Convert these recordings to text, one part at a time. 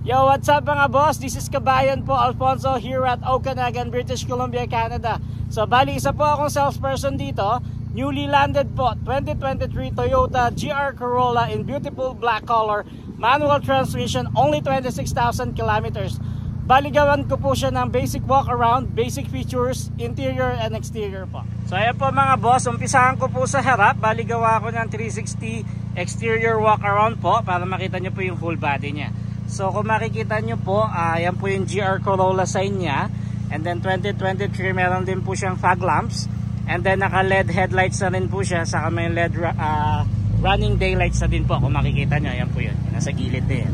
Yo, what's up mga boss? This is Kabayan po Alfonso here at Okanagan, British Columbia, Canada. So bali isa po akong salesperson dito. Newly landed po 2023 Toyota GR Corolla in beautiful black color, manual transmission, only 26,000 kilometers. Bali gawan ko po siya ng basic walk around, basic features, interior and exterior po. So ayan po mga boss, umpisahan ko po sa harap. Bali gawa ko ng 360 exterior walk around po para makita nyo po yung full body niya. So kung makikita nyo po, yan po yung GR Corolla sign niya. And then 2023 meron din po siyang fog lamps. And then naka LED headlights na rin po siya. Saka may LED running daylights na din po. Kung makikita nyo, yan po yun. Nasa gilid din.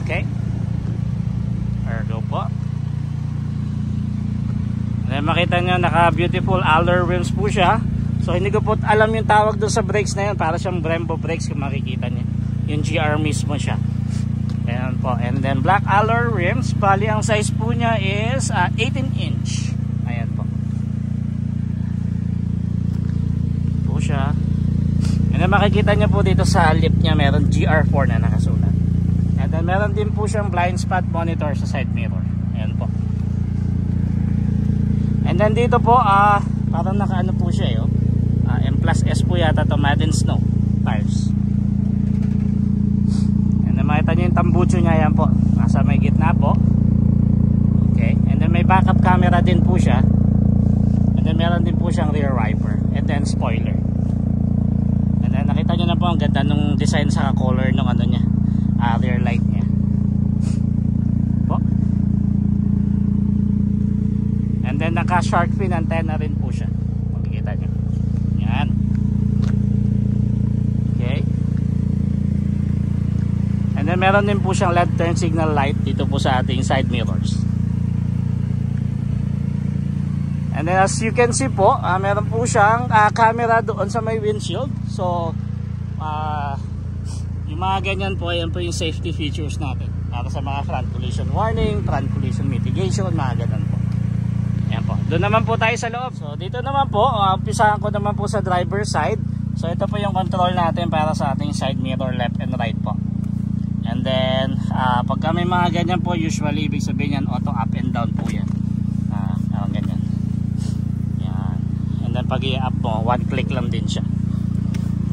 Okay? Ergo po. And then makita nyo, naka beautiful alloy rims po siya. So hindi ko po alam yung tawag doon sa brakes na yun. Para siyang Brembo brakes kung makikita nyo. Yung GR mismo siya. Ayan po. And then black alloy rims. Bali ang size po niya is 18 inch. Ayan po. Po siya. And then makikita niyo po dito sa lip niya meron GR4 na nakasulat. And then meron din po siyang blind spot monitor sa side mirror. Ayan po. And then dito po parang nakaano po siya M+S po yata to, Madden Snow tires. Makita nyo yung tambucho nya, yan po nasa may gitna po. Okay, and then may backup camera din po siya. And then meron din po siyang rear wiper. And then spoiler. And then nakita nyo na po ang ganda nung design sa color nung ano nya, rear light nya po. And then naka shark fin antenna rin po siya. Makikita nyo yan. And then meron din po siyang LED turn signal light dito po sa ating side mirrors. And then as you can see po, meron po siyang camera doon sa may windshield. So yung mga ganyan po, yan po yung safety features natin para sa mga front collision warning, front collision mitigation, mga ganyan po. Yan po. Doon naman po tayo sa loob. So dito naman po, umpisahan ko naman po sa driver side. So ito po yung control natin para sa ating side mirror left and right po. And then pagka may mga ganyan po, usually ibig sabihin yan auto up and down po yan. Ganyan. Yan. And then pag i-up mo, one click lang din siya.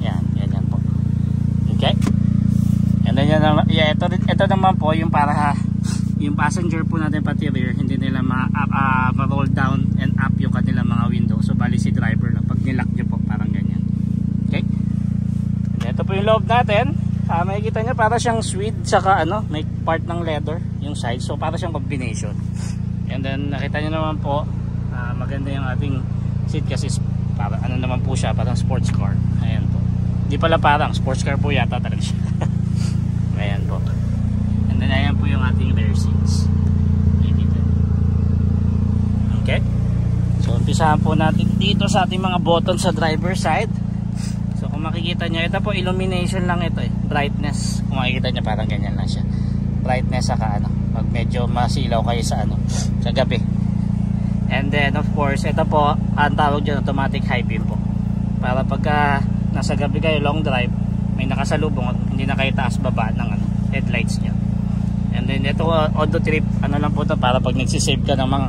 Yan, ganyan po. Okay. And then ito naman po yung para yung passenger po natin pati rear, hindi nila ma-roll down and up yung kanilang mga window. So bali si driver lang pag nilock nyo po, parang ganyan. Okay. And ito po yung loob natin. Makikita nyo para siyang suede saka may part ng leather yung side, so para siyang combination. And then nakita nyo naman po maganda yung ating seat kasi para naman po siya, parang sports car. Ayan po, hindi pala parang sports car po yata talaga siya. Ayan po. And then ayan po yung ating rear seats. Okay, so umpisahan po natin dito sa ating mga buttons sa driver side. So kung makikita nyo, ito po illumination lang ito brightness. Kung makikita nyo parang ganyan lang siya, brightness saka pag medyo masilaw kayo sa gabi. And then of course ito po ang tawag dyan, automatic high beam po, para pagka nasa gabi kayo long drive, may nakasalubong, hindi na kayo taas baba ng headlights nyo. And then ito auto trip lang po ito, para pag nagsisave ka ng mga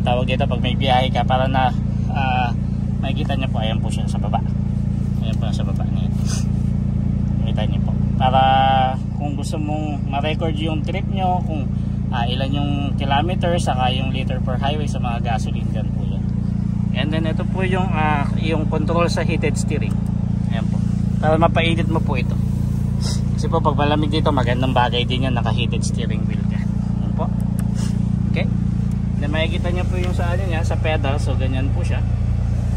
tawag dito, pag may biyahe ka, para na makikita nyo po, ayan po siya sa baba. Ayan po sa baba niya. Makita niyo po. Para kung gusto mong ma-record yung trip nyo, kung ilan yung kilometers, saka yung liter per highway sa mga gasoline, dyan po yan. And then ito po yung control sa heated steering. Ayan po. Para mapainit mo po ito. Kasi po pag malamig dito, magandang bagay din yan, naka-heated steering wheel ka. Ayan po. Okay. Then makikita nyo po yung sa niya, sa pedal. So ganyan po siya.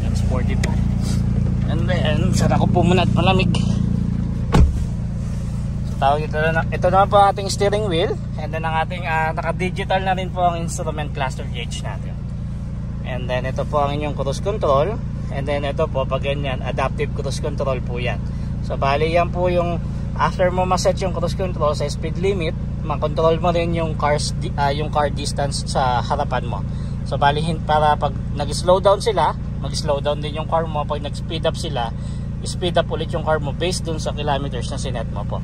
Yan, sporty po. And then sara ko po muna at malamig. So tawag ito naman po ang ating steering wheel. And then ang ating naka-digital na rin po ang instrument cluster gauge natin. And then ito po ang inyong cruise control. And then ito po pag ganyan, adaptive cruise control po yan. So bali yan po yung after mo maset yung cruise control sa speed limit, makontrol mo rin yung car distance sa harapan mo. So bali para pag nag-slow down sila, mag-slow down din yung car mo. Pag nag-speed up sila, speed up ulit yung car mo based dun sa kilometers na sinet mo po.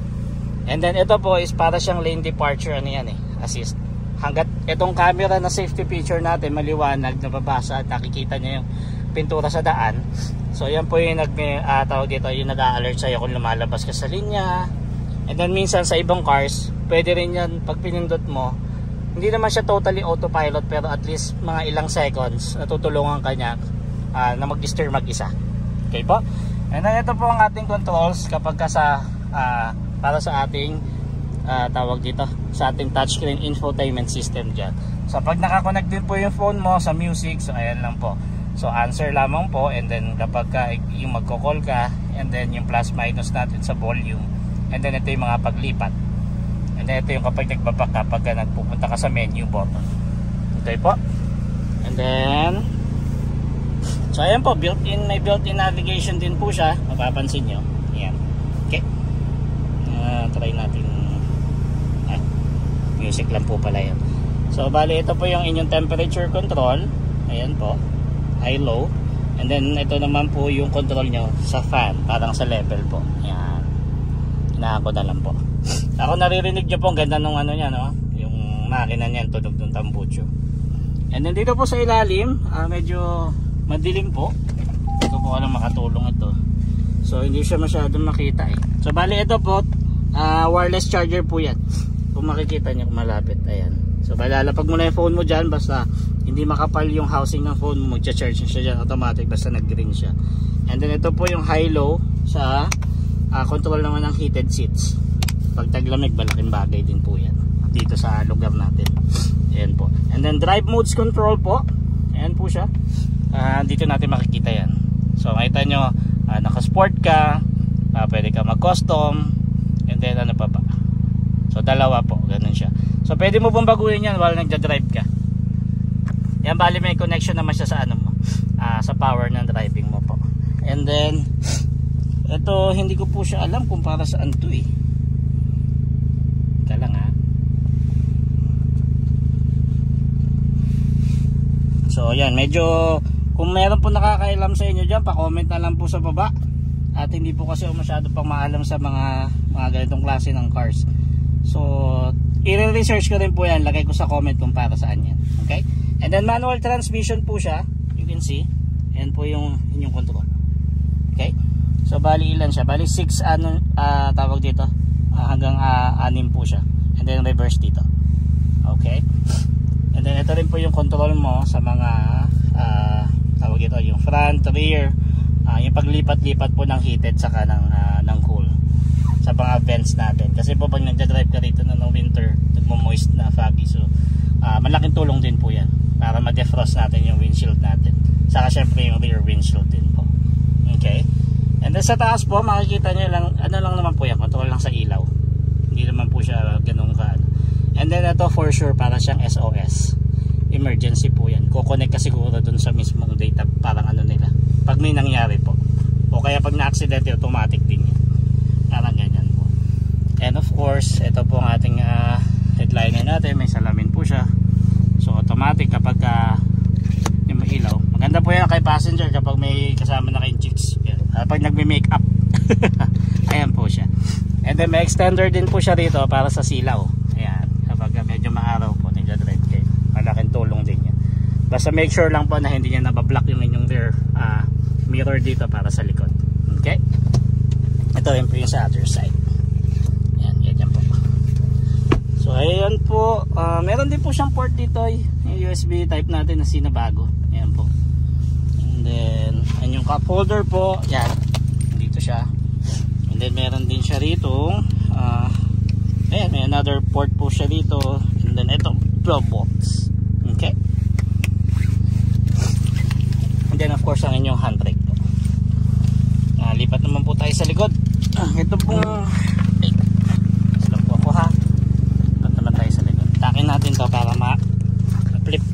And then ito po is para siyang lane departure ano yan assist. Hanggat itong camera na safety feature natin maliwanag, nababasa at nakikita niya yung pintura sa daan. So yan po yung tawag dito, yung nag-a-alert sa'yo kung lumalabas ka sa linya. And then minsan sa ibang cars, pwede rin yan pag pinindot mo. Hindi naman siya totally autopilot pero at least mga ilang seconds natutulungan ka niya na mag-steer mag-isa. Okay po? And then ito po ang ating controls kapag ka sa para sa ating tawag dito, sa ating touchscreen infotainment system dyan. So pag nakakonect din po yung phone mo sa music, so ayan lang po. So answer lamang po, and then kapag ka yung magko-call ka, and then yung plus minus natin sa volume, and then ito yung mga paglipat, and then ito yung kapag nagbabak ka, pag nagpupunta ka sa menu button. Okay po. And then so ayan po, may built-in navigation din po siya, mapapansin nyo. Ayan. Okay. Try natin music lang po pala yun. So bali ito po yung inyong temperature control. Ayan po, high low. And then ito naman po yung control nyo sa fan, parang sa level po. Ayan, inaako na lang po. Ako naririnig nyo po ang ganda nung ano nya, no? Yung makina niyan, tunog ng tambucho. And then dito po sa ilalim, medyo madilim po. Ito po alam makatulong ito. So hindi siya masyadong makita So bali ito po, wireless charger po yan. Kung makikita nyo kung malapit, ayan. So lalapag mo na yung phone mo dyan, basta hindi makapal yung housing ng phone mo, magcha-charge siya dyan automatic basta nag-green siya. And then ito po yung high-low sa control naman ng heated seats. Pag taglamig, malaking bagay din po yan dito sa lugar natin. Ayan po. And then drive modes control po, ayan po siya. Dito natin makikita yan. So makita nyo, naka-sport ka, pwede ka mag-custom, and then ano pa ba. So dalawa po, ganun siya. So pwede mo pong baguhin yan while nagja-drive ka. Yan, bali may connection naman siya sa ano mo, sa power ng driving mo po. And then ito, hindi ko po siya alam kung para saan to Ika lang So yan, medyo kung meron po nakakailam sa inyo dyan, pa-comment na lang po sa baba. At hindi po kasi masyado pang maalam sa mga ganitong klase ng cars. So i-research ko rin po yan, lagay ko sa comment kung para saan yan. Okay? And then manual transmission po siya, you can see. Ayan po yung inyong control. Okay? So bali ilan siya? Bali 6 tawag dito, hanggang 6 po siya. And then reverse dito. Okay? And then ito rin po yung control mo sa mga tawag dito, yung front, rear, yung paglipat-lipat po ng heated saka ng cool sa mga vents natin. Kasi po pag nagda-drive ka rito ng winter, nagmo-moist na foggy, so malaking tulong din po yan para ma-defrost natin yung windshield natin. Saka syempre yung rear windshield din po. Okay? And then sa taas po, makikita nyo lang, ano lang naman po yan, control lang sa ilaw. Hindi naman po siya ganun ka. And then ito for sure, para siyang SOS. Emergency po yan. Kukonek ka siguro dun sa mismong data, parang ano nila. Pag may nangyari po. O kaya pag na-accident, automatic din yan. Parang ganyan po. And of course, ito po ang ating headliner natin. May salamin po siya. So automatic kapag yung ilaw. Maganda po yan kay passenger kapag may kasama na kayong chicks. Kapag nagme-make up. Ayan po siya. And then may extender din po siya rito para sa silaw. Ayan. Kapag medyo maaraw po, nagja-drive kayo. Malaking tulong din yan. Basta make sure lang po na hindi niya nabablock yung inyong rear mirror dito para sa likod. Okay? Ito yung po yung sa other side. Yan, yan po. So ayan po, meron din po siyang port dito, yung USB type natin na sinabago. Ayan po. And then yung cup holder po, yan, dito siya. And then meron din siya rito, ayan, may another port po siya dito. And then ito, 12 volts. Okay? And then of course ang inyong handbrake po. Lipat naman po tayo sa likod. Ito pong po ako ha. Lipat naman tayo sa likod. Takin natin to para ma-flip.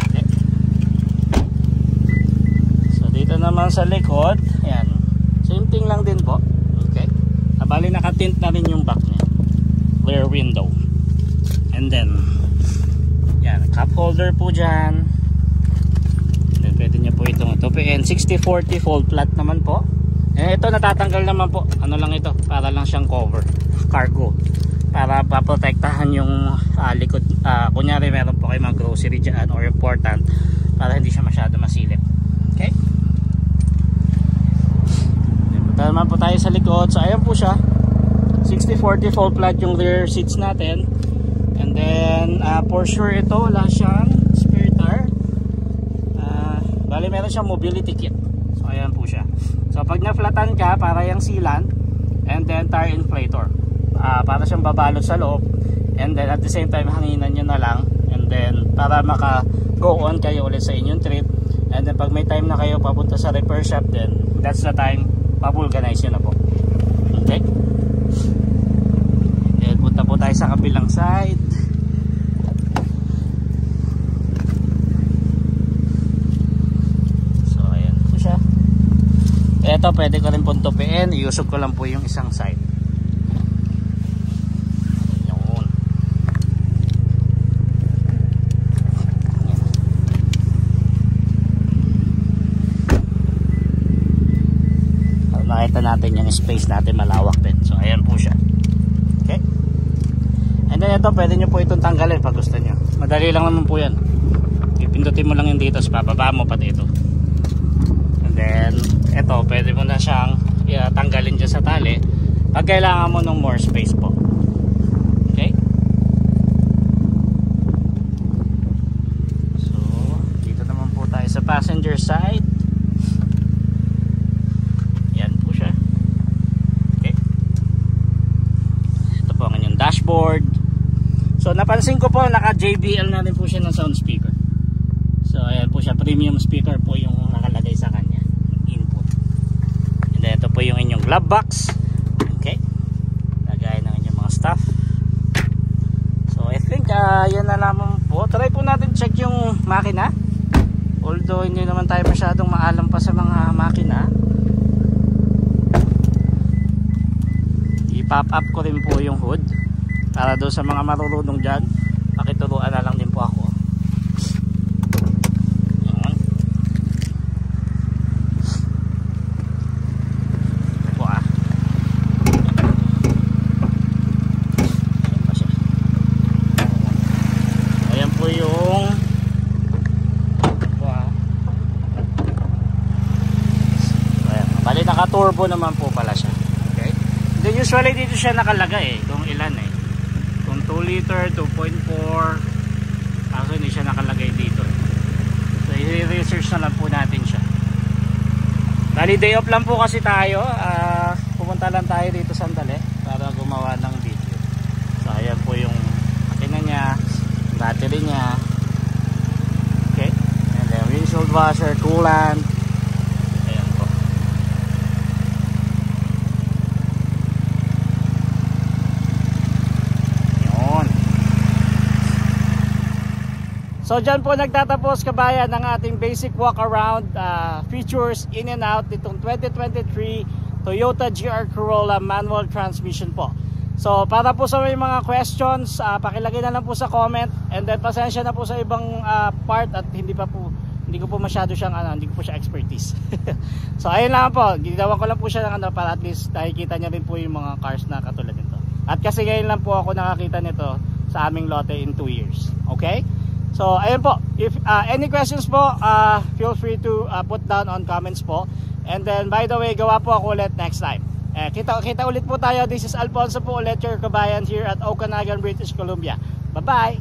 Okay. So dito naman sa likod, ayan, same thing lang din po. Okay. Bali nakatint na rin yung back niya, rear window. And then yan, cup holder po dyan. Pwede nyo po itong ito. And 60-40 fold flat naman po. Ito natatanggal naman po, ano lang ito, para lang siyang cover, cargo, para paprotektahan yung likod. Kunyari meron po kayo mga grocery dyan or important, para hindi siya masyado masilip. Okay, punta naman po tayo sa likod. So ayan po siya, 60/40 full flat yung rear seats natin. And then for sure ito wala siyang spare tire. Bali meron siyang mobility kit. So ayan po siya. So pag na-flatan ka, para yung sealant, and then tire inflator, para siyang babalot sa loob, and then at the same time hanginan nyo na lang, and then para maka go on kayo ulit sa inyong trip. And then pag may time na kayo papunta sa repair shop, then that's the time pa-vulcanize yun na po. Okay, then punta po tayo sa kabilang side. Ito pwede ko rin puntupiin, iusog ko lang po yung isang side. Yun. Makita natin yung space natin, malawak din. So ayan po siya. Okay. And then ito pwede nyo po itong tanggalin pag gusto nyo. Madali lang naman po yan. Ipindutin mo lang yung dito, bababa mo pati ito. And then ito pwede mo na siyang tanggalin dyan sa tali pag kailangan mo ng more space po. Okay, so dito naman po tayo sa passenger side. Yan po siya. Okay, ito po ang inyong dashboard. So napansin ko po naka JBL na rin po siya ng sound speaker. So ayan po siya, premium speaker po yung nakalagay sa kanya. Ito po yung inyong glove box. Okay, lagay ng inyong mga stuff. So I think yan na lamang po. Try po natin check yung makina, although hindi naman tayo masyadong maalam pa sa mga makina. I-pop up ko rin po yung hood para doon sa mga marurunong dyan, pakituruan na lang din po ako. Naka-turbo naman po pala siya. Okay? Then usually dito siya nakalagay kung ilan kung 2 liter, 2.4. Kaso hindi siya nakalagay dito. So i-research na lang po natin siya. Bali day off lang po kasi tayo. Pumunta lang tayo dito sandali para gumawa ng video. So ayan po yung makina niya, battery niya. Okay? And then windshield washer, coolant. So dyan po nagtatapos kabayan ng ating basic walk around features in and out nitong 2023 Toyota GR Corolla manual transmission po. So para po sa may mga questions, pakilagay na lang po sa comment, and then pasensya na po sa ibang part at hindi ko po masyado siyang hindi ko po siya expertise. So ayun lang po, ginawa ko lang po siya ng para at least nakikita niya rin po yung mga cars na katulad nito. At kasi ngayon lang po ako nakakita nito sa aming lote in 2 years. Okay? So ayun po, if any questions po, feel free to put down on comments po. And then by the way, gawa po ako ulit next time. Kita ulit po tayo. This is Alfonso po ulit, your kabayan here at Okanagan, British Columbia. Bye bye.